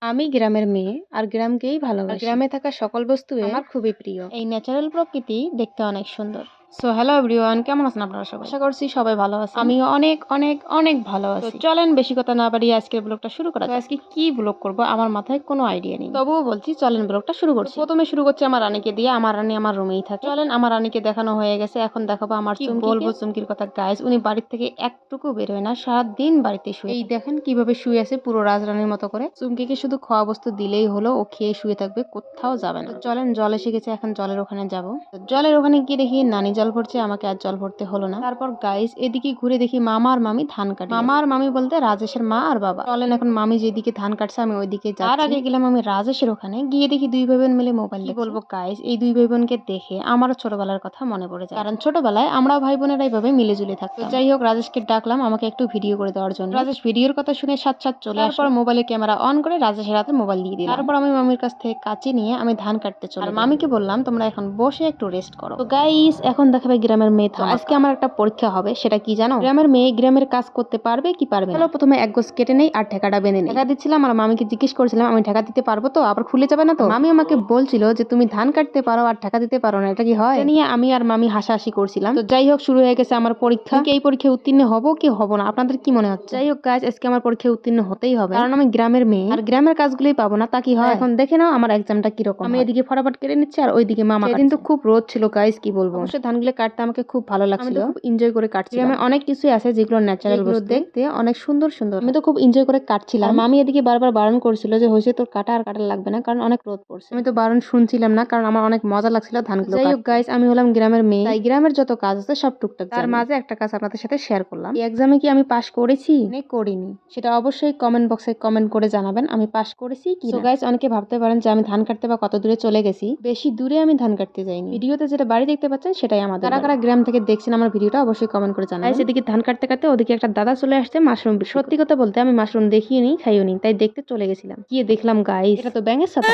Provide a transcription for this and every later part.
আমি গ্রামের মেয়ে আর গ্রামকেই ভালোবাসি। গ্রামে থাকা সকল বস্তুই আমার খুবই প্রিয়। এই ন্যাচারাল প্রকৃতি দেখতে অনেক সুন্দর। সো হ্যালো এভরিওয়ান, কেমন আছেন আপনারা সবাই? আশা করছি সবাই ভালো আছেন। আমি অনেক অনেক অনেক ভালো আছি। চলেন বেশি কথা না বাড়িয়ে আজকের ব্লগটা শুরু করা যাক। আজকে কি ব্লগ করব আমার মাথায় কোনো আইডিয়া নেই, তবুও বলছি চলেন ব্লগটা শুরু করছি। প্রথমে শুরু করছি আমার রানীকে দিয়ে। আমার রানী আমার রুমেই থাকে। চলেন, আমার রানীকে দেখানো হয়ে গেছে, এখন দেখাবো আমার চুমকি। বলবো চুমকির কথা। গাইস, উনি বাড়ির থেকে একটুকু বের হয় না, সারাদিন বাড়িতে শুয়ে। এই দেখেন কিভাবে শুয়ে আছে পুরো রাজরানীর মতো করে। চুমকিকে শুধু খাওয়া বস্তু দিলেই হলো, ও খেয়ে শুয়ে থাকবে, কোথাও যাবে না। চলেন, জল এসে গেছে, এখন জলের ওখানে যাবো। জলের ওখানে গিয়ে দেখি নানি জল ভরছে, আমাকে আর জল ভরতে হলো না। তারপর গাইস এদিকে ঘুরে দেখি মামা আর মামি ধান কাটে। মামা আর মামি বলতে রাজেশের মা আর বাবা। চলেন এখন মামি যেদিকে ধান কাটছে আমি ওইদিকে যাচ্ছি। তার আগে গেলাম আমি রাজেশের ওখানে, গিয়ে দেখি দুই ভাই বোন মিলে মোবাইল দেখছে। বলবো গাইস, এই দুই ভাই বোনকে দেখে আমারও ছোটবেলার কথা মনে পড়ে যায়, কারণ ছোটবেলায় আমরা ভাই বোনেরা এইভাবে মিলে জুলে থাকতাম। যাই হোক, রাজেশকে ডাকলাম আমাকে একটু ভিডিও করে দেওয়ার জন্য। রাজেশ ভিডিওর কথা শুনে সাথে সাথে চলে আসার পর মোবাইলের ক্যামেরা অন করে রাজেশের হাতে মোবাইল দিয়ে দিলাম। তারপর আমি মামির কাছ থেকে কাঁচি নিয়ে আমি ধান কাটতে চলে। আর মামিকে বললাম তোমরা এখন বসে একটু রেস্ট করো। তো গাইস এখন দেখাবে গ্রামের মেয়ে। আজকে আমার একটা পরীক্ষা হবে, সেটা কি জানো? গ্রামের মেয়ে গ্রামের কাজ করতে পারবে কি পারবে না। প্রথমে এক গোছ কেটে নেই আর ঠেকাটা বেঁধে নেই। ঠেকা দিচ্ছিলাম আর মামিকে জিজ্ঞেস করেছিলাম আমি ঠেকা দিতে পারবো তো, আবার খুলে যাবে না তো? মামি আমাকে বলছিল যে তুমি ধান কাটতে পারো আর ঠেকা দিতে পারো না, এটা কি হয়? এটা নিয়ে আমি আর মামি হাসাহাসি করছিলাম। তো যাই হোক, শুরু হয়ে গেছে আমার পরীক্ষা। এই পরীক্ষায় উত্তীর্ণ হবো কি হবো না আপনাদের কি মনে হচ্ছে? যাই হোক গাইস, আজকে আমার পরীক্ষায় উত্তীর্ণ হতেই হবে, কারণ আমি গ্রামের মেয়ে আর গ্রামের কাজগুলোই পাবো না, তা কি হয়? এখন দেখে নাও আমার এক্সামটা কিরকম। আমি এদিকে ফটাফট কেটে নিচ্ছি আর ওইদিকে মামা। সেদিন তো খুব রোদ ছিল গাইস, কি বলবো। অবশ্যই ধানগুলো কাটতে আমাকে খুব ভালো লাগছিল, খুব এনজয় করে কাটছিলাম। গ্রামে অনেক কিছুই আছে যেগুলো ন্যাচারাল বস্তু, দেখতে অনেক সুন্দর সুন্দর। আমি তো খুব এনজয় করে কাটছিলাম। মামি এদিকে বারবার বারণ করছিল যে হয়েছে তোর কাটা আর কাটা লাগবে না, কারণ অনেক রোদ পড়ছে। আমি তো বারণ শুনছিলাম না, কারণ আমার অনেক মজা লাগছিল ধানগুলো। যাই হোক গাইস, আমি হলাম গ্রামের মেয়ে, তাই গ্রামের যত কাজ আছে সব টুকটাক। তার মাঝে একটা কাজ আপনাদের সাথে শেয়ার করলাম। এই এক্সামে কি আমি পাশ করেছি না করিনি সেটা অবশ্যই কমেন্ট বক্সে কমেন্ট করে জানাবেন আমি পাশ করেছি কি না। গাইস অনেকে ভাবতে পারেন যে আমি ধান কাটতে বা কত দূরে চলে গেছি। বেশি দূরে আমি ধান কাটতে যাইনি। ভিডিওতে যেটা বাড়ি দেখতে পাচ্ছেন সেটাই আমাদের। কারা কারা গ্রাম থেকে দেখছেন আমার ভিডিওটা অবশ্যই কমেন্ট করে জানাবেন। এদিকে ধান কাটতে কাটতে ওদিকে একটা দাদা চলে আসছে মাশরুম। সত্যি কথা বলতে আমি মাশরুম দেখিনি খাইও নি, তাই দেখতে চলে গেছিলাম। গিয়ে দেখলাম গাইস এটা তো ব্যাঙের ছাতা।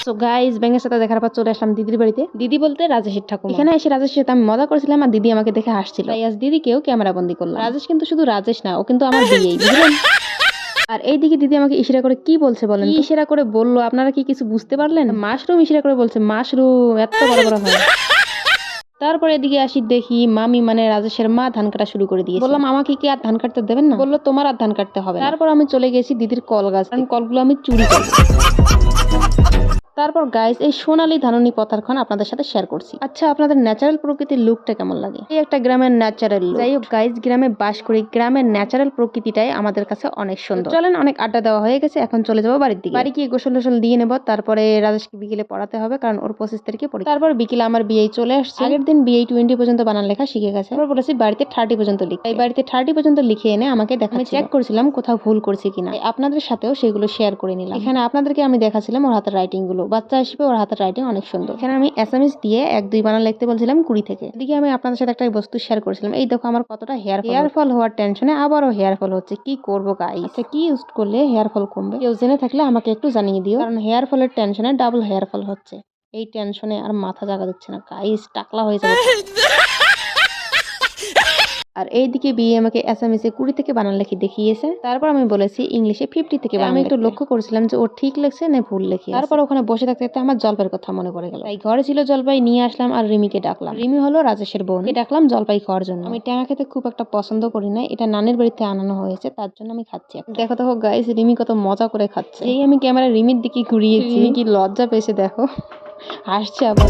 সো গাইস, ব্যাঙের সাথে দেখার পর চলে আসলাম দিদির বাড়িতে। দিদি বলতে রাজেশের ঠাকুমা। এখানে এসে রাজেশের সাথে আমি মজা করেছিলাম আর দিদি আমাকে দেখে হাসছিল, তাই আজ দিদিকেও ক্যামেরা বন্দি করলাম। রাজেশ কিন্তু শুধু রাজেশ না, ও কিন্তু আমার বিয়েই, বুঝলেন? আর এইদিকে দিদি আমাকে ইশারা করে কি বলছে বলেন? কি ইশারা করে বললো আপনারা কি কিছু বুঝতে পারলেন? মাশরুম ইশারা করে বলছে, মাশরুম এত বড় বড় হয়। তারপরে এদিকে আসি, দেখি মামি মানে রাজেশের মা ধান কাটা শুরু করে দিয়েছে। বললাম আমাকে কি আর ধান কাটতে দেবেন না? বললো তোমার আর ধান কাটতে হবে। তারপর আমি চলে গেছি দিদির কল গাছ, কারণ কলগুলো আমি চুরি করবো। তারপর গাইস এই সোনালী ধাননি পথারখন আপনাদের সাথে শেয়ার করছি। আচ্ছা, আপনাদের ন্যাচারাল প্রকৃতির লুকটা কেমন লাগে? এই একটা গ্রামের ন্যাচারাল। যাই হোক গাইস, গ্রামে বাস করি, গ্রামের ন্যাচারাল প্রকৃতিটাই আমাদের কাছে অনেক সুন্দর। চলেন, অনেক আড্ডা দেওয়া হয়ে গেছে, এখন চলে যাবো বাড়ির দিকে। বাড়ি গিয়ে গোসল টোসল দিয়ে নেবো, তারপরে রাজেশকে বিকেলে পড়াতে হবে, কারণ ওর 25 তারিখে পড়ি। তারপর বিকেলে আমার বিয়ে চলে আসছে। আগের দিন বিয়ে 20 পর্যন্ত বানান লেখা শিখে গেছে। তারপর বলেছি বাড়িতে 30 পর্যন্ত লিখে। এই বাড়িতে 30 পর্যন্ত লিখে এনে আমাকে দেখা। আমি চেক করছিলাম কোথাও ভুল করছি কিনা, আপনাদের সাথেও সেগুলো শেয়ার করে নিলাম। এখানে আপনাদেরকে আমি দেখাছিলাম ওর হাতের রাইটিং গুলো। বাচ্চা হিসেবে ওর হাতের রাইটিং অনেক সুন্দর। এখানে আমি এসএমএস দিয়ে 1-2 বানান লিখতে বলছিলাম 20 থেকে। এদিকে আমি আপনাদের সাথে একটা বস্তু শেয়ার করেছিলাম। এই দেখো আমার কতটা হেয়ার ফল হওয়ার টেনশনে আবারও হেয়ার ফল হচ্ছে। কি করবো গাইস? আচ্ছা, কি ইউজ করলে হেয়ার ফল কমবে? কেউ জেনে থাকলে আমাকে একটু জানিয়ে দিও, কারণ হেয়ার ফলের টেনশনে ডাবল হেয়ার ফল হচ্ছে। এই টেনশনে আর মাথা জাগা দিচ্ছে না গাইস, টাকলা হয়ে যাবে। আর এইদিকে বিয়ে আমাকে এসএমএস এ 20 থেকে বানান লিখে দেখিয়েছে। তারপর আমি বলেছি ইংলিশে 50 থেকে বানান। আমি একটু লক্ষ্য করেছিলাম যে ও ঠিক লেখছে না ভুল লেখে। তারপর ওখানে বসে থাকতে থাকতে আমার জলপাইয়ের কথা মনে পড়ে গেল। তাই ঘরে ছিল জলপাই, নিয়ে আসলাম আর রিমিকে ডাকলাম। রিমি হলো রাজেশের বোন, ডাকলাম জলপাই খাওয়ার জন্য। আমি ট্যাঙা খেতে খুব একটা পছন্দ করি না, এটা নানির বাড়িতে আনানো হয়েছে, তার জন্য আমি খাচ্ছি। দেখো দেখো গাইস, রিমি কত মজা করে খাচ্ছে। এই আমি ক্যামেরা রিমির দিকে ঘুরিয়েছি, কি লজ্জা পেয়েছে দেখো, হাসছে আবার।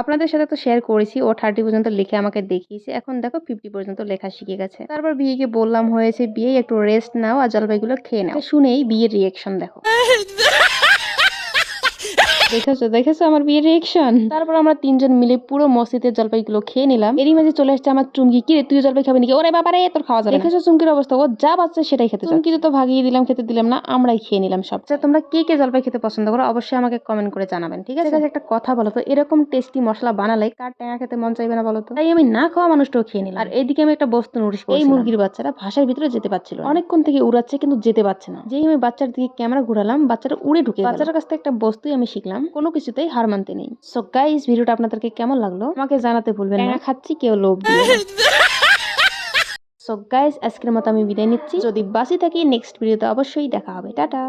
আপনাদের সাথে তো শেয়ার করেছি ও 30 পর্যন্ত লিখে আমাকে দেখিয়েছে, এখন দেখো 50 পর্যন্ত লেখা শিখে গেছে। তারপর বিয়েকে বললাম হয়েছে বিয়ে, একটু রেস্ট নাও আর জলপাইগুলো খেয়ে নাও। শুনেই বিয়ের রিয়েকশন দেখো। দেখেছো আমার বিয়ের রিয়েকশন। তারপর আমরা 3জন মিলে পুরো মসজিদের জলপাইগুলো খেয়ে নিলাম। এরই মাঝে চলে আসছে আমার চুমকি। কি রে, তুই জলপাই খাবি নাকি? ওরে বাবা রে, তোর খাওয়া যাবে না। দেখেছো চুমকির অবস্থা, ও যা বাচ্চা সেটাই খেতে চায়। চুমকি তো ভাগিয়ে দিলাম, খেতে দিলাম না, আমরাই খেয়ে নিলাম সব। আচ্ছা, তোমরা কে কে জলপাই খেতে পছন্দ করো অবশ্যই আমাকে কমেন্ট করে জানাবেন, ঠিক আছে? একটা কথা বলো তো, এরকম টেস্টি মশলা বানালে কার ট্যাঙা খেতে মন চাইবে না বলো তো? তাই আমি না খাওয়া মানুষটাও খেয়ে নিলাম। আর এইদিকে আমি একটা বস্তু নোটিস করি, এই মুরগির বাচ্চারা ভাষার ভিতরে যেতে পারছিল না। অনেকক্ষণ থেকে উড়াচ্ছে কিন্তু যেতে পারছে না। যেই আমি বাচ্চার দিকে ক্যামেরা ঘুরালাম, বাচ্চাটা উড়ে ঢুকে। বাচ্চার কাছ থেকে একটা বস্তুই আমি শিখলাম, কোনো কিছুতেই হার মানতে নেই। সো গাইস, ভিডিওটা আপনাদেরকে কেমন লাগলো আমাকে জানাতে ভুলবেন না। খাচ্ছি কেউ লোভ দিয়ে। সো গাইস, আজকের মতো আমি বিদায় নিচ্ছি। যদি বাসি থাকি নেক্সট ভিডিওতে অবশ্যই দেখা হবে। টাটা।